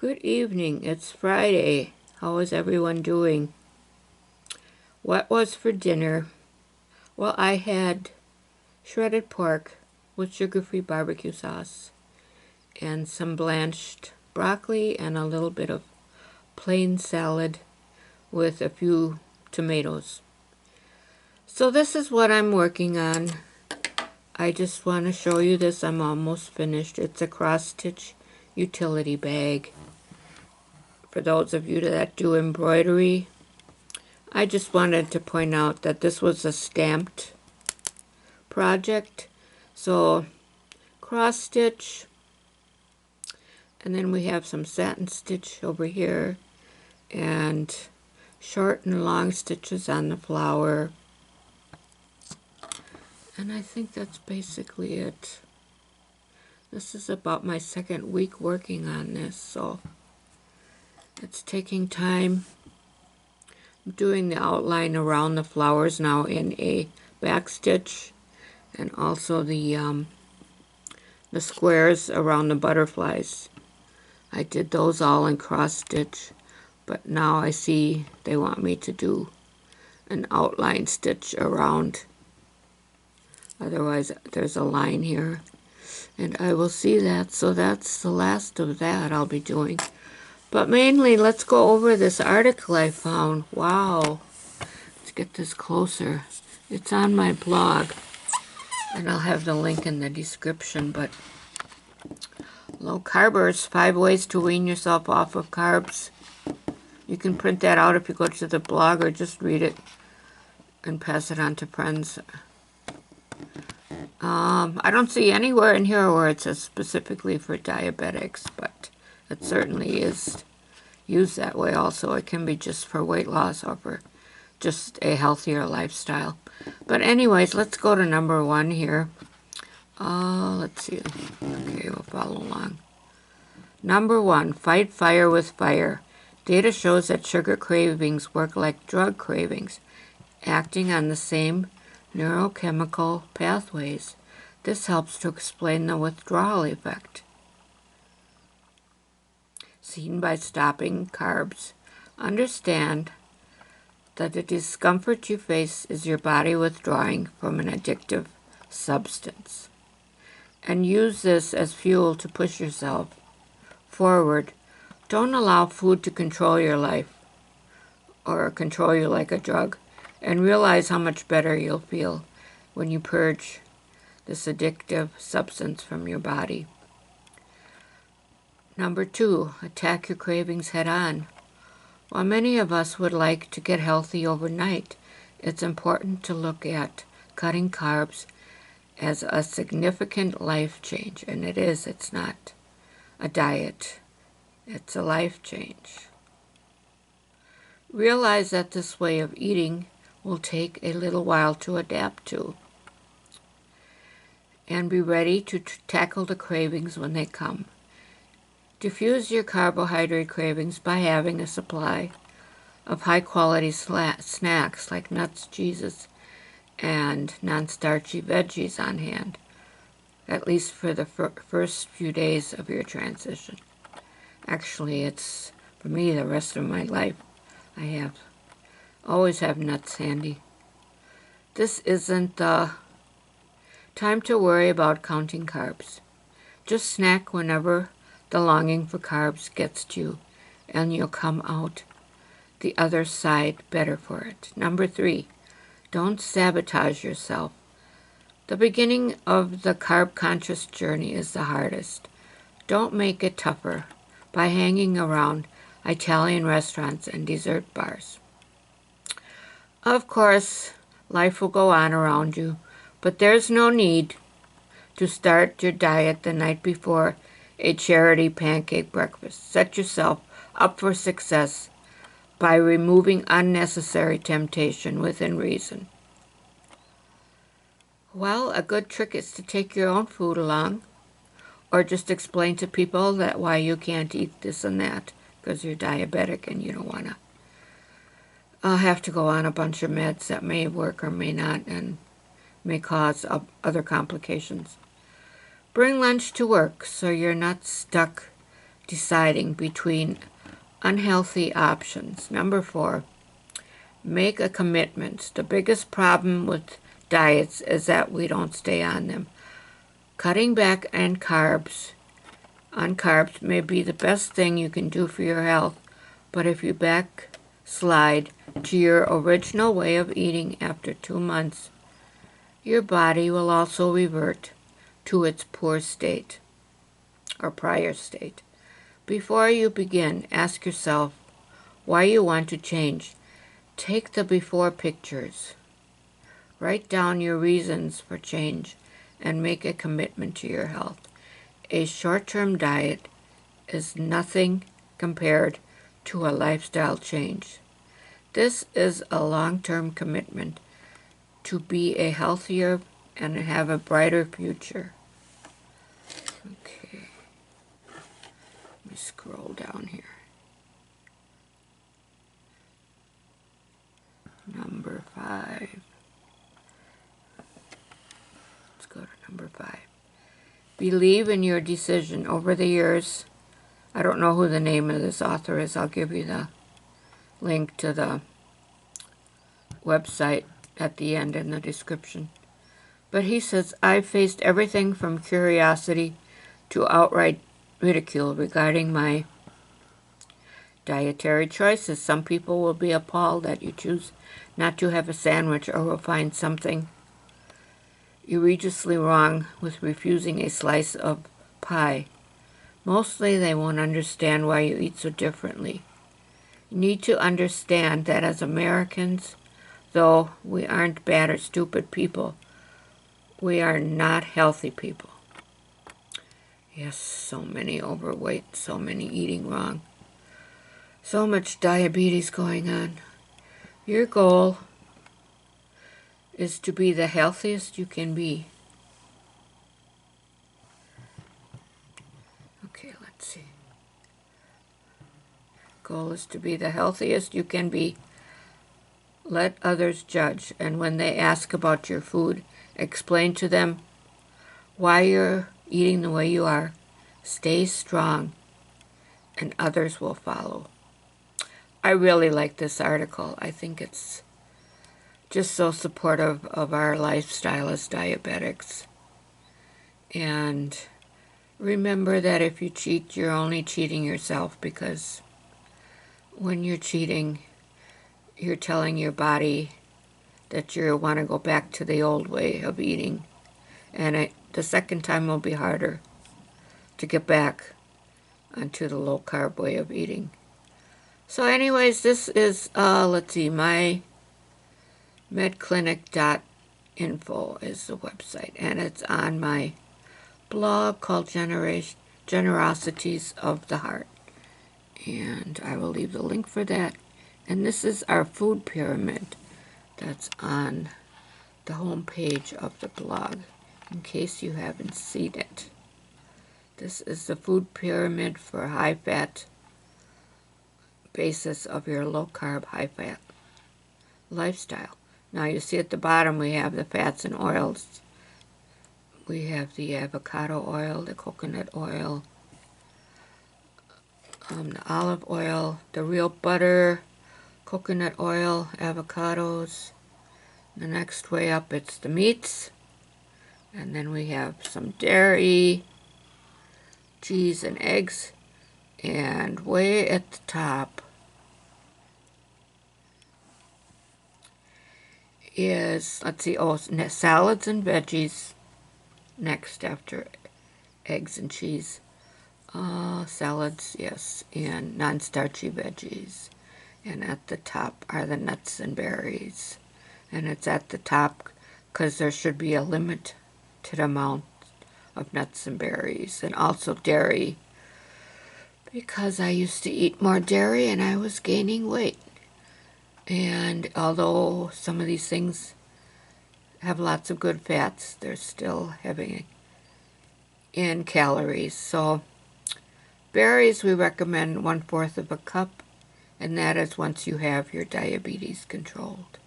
Good evening. It's Friday. How is everyone doing? What was for dinner? Well, I had shredded pork with sugar-free barbecue sauce and some blanched broccoli and a little bit of plain salad with a few tomatoes. So this is what I'm working on. I just want to show you this. I'm almost finished. It's a cross-stitch utility bag. For those of you that do embroidery, I just wanted to point out that this was a stamped project. So cross stitch, and then we have some satin stitch over here, and short and long stitches on the flower. And I think that's basically it. This is about my second week working on this, so it's taking time. I'm doing the outline around the flowers now in a back stitch, and also the squares around the butterflies. I did those all in cross stitch, but now I see they want me to do an outline stitch around. Otherwise there's a line here, and I will see that. So that's the last of that I'll be doing. But mainly, let's go over this article I found. Wow. Let's get this closer. It's on my blog, and I'll have the link in the description. But low carbers, 5 ways to wean yourself off of carbs. You can print that out if you go to the blog, or just read it and pass it on to friends. I don't see anywhere in here where it says specifically for diabetics, but it certainly is used that way also. It can be just for weight loss or for just a healthier lifestyle. But anyways, let's go to number 1 here. Let's see. Okay, we'll follow along. Number 1, fight fire with fire. Data shows that sugar cravings work like drug cravings, acting on the same neurochemical pathways. This helps to explain the withdrawal effect seen by stopping carbs. Understand that the discomfort you face is your body withdrawing from an addictive substance, and use this as fuel to push yourself forward. Don't allow food to control your life or control you like a drug, and realize how much better you'll feel when you purge this addictive substance from your body. Number 2, attack your cravings head on. While many of us would like to get healthy overnight, it's important to look at cutting carbs as a significant life change. And it is. It's not a diet. It's a life change. Realize that this way of eating will take a little while to adapt to, and be ready to tackle the cravings when they come. Diffuse your carbohydrate cravings by having a supply of high-quality snacks like nuts, cheeses, and non-starchy veggies on hand, at least for the first few days of your transition. Actually, it's, for me, the rest of my life. I always have nuts handy. This isn't the time to worry about counting carbs. Just snack whenever the longing for carbs gets to you, and you'll come out the other side better for it. Number 3, don't sabotage yourself. The beginning of the carb-conscious journey is the hardest. Don't make it tougher by hanging around Italian restaurants and dessert bars. Of course, life will go on around you, but there's no need to start your diet the night before a charity pancake breakfast. Set yourself up for success by removing unnecessary temptation within reason. Well, a good trick is to take your own food along, or just explain to people that why you can't eat this and that because you're diabetic and you don't want to have to go on a bunch of meds that may work or may not and may cause other complications. Bring lunch to work so you're not stuck deciding between unhealthy options. Number 4, make a commitment. The biggest problem with diets is that we don't stay on them. Cutting back on carbs may be the best thing you can do for your health, but if you backslide to your original way of eating after 2 months, your body will also revert to its poor state or prior state. Before you begin, ask yourself why you want to change. Take the before pictures. Write down your reasons for change and make a commitment to your health. A short-term diet is nothing compared to a lifestyle change. This is a long-term commitment to be a healthier and have a brighter future. Okay, let me scroll down here. Number 5. Let's go to number 5. Believe in your decision. Over the years, I don't know who the name of this author is. I'll give you the link to the website at the end in the description. But he says, I've faced everything from curiosity to outright ridicule regarding my dietary choices. Some people will be appalled that you choose not to have a sandwich or will find something egregiously wrong with refusing a slice of pie. Mostly they won't understand why you eat so differently. You need to understand that as Americans, though we aren't bad or stupid people, we are not healthy people. Yes, so many overweight, so many eating wrong, so much diabetes going on. Your goal is to be the healthiest you can be. Okay, let's see. Goal is to be the healthiest you can be. Let others judge, and when they ask about your food, explain to them why you're eating the way you are. Stay strong, and others will follow. I really like this article. I think it's just so supportive of our lifestyle as diabetics. And remember that if you cheat, you're only cheating yourself, because when you're cheating, you're telling your body that you want to go back to the old way of eating. And the second time will be harder to get back onto the low-carb way of eating. So anyways, this is, let's see, my medclinic.info is the website, and it's on my blog called Generosities of the Heart. And I will leave the link for that. And this is our food pyramid that's on the home page of the blog, in case you haven't seen it. This is the food pyramid for high-fat basis of your low-carb, high-fat lifestyle. Now you see at the bottom we have the fats and oils. We have the avocado oil, the coconut oil, the olive oil, the real butter, coconut oil, avocados. The next way up it's the meats. And then we have some dairy, cheese and eggs. And way at the top is, let's see, salads and veggies next after eggs and cheese. Salads, yes, and non-starchy veggies. And at the top are the nuts and berries. And it's at the top because there should be a limit to the amount of nuts and berries. And also dairy, because I used to eat more dairy and I was gaining weight. And although some of these things have lots of good fats, they're still heavy in calories. So berries we recommend 1/4 of a cup, and that is once you have your diabetes controlled.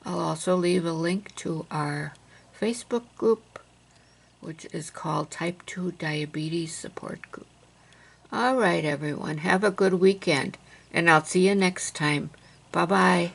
I'll also leave a link to our Facebook group, which is called Type 2 Diabetes Support Group. All right, everyone. Have a good weekend, and I'll see you next time. Bye-bye.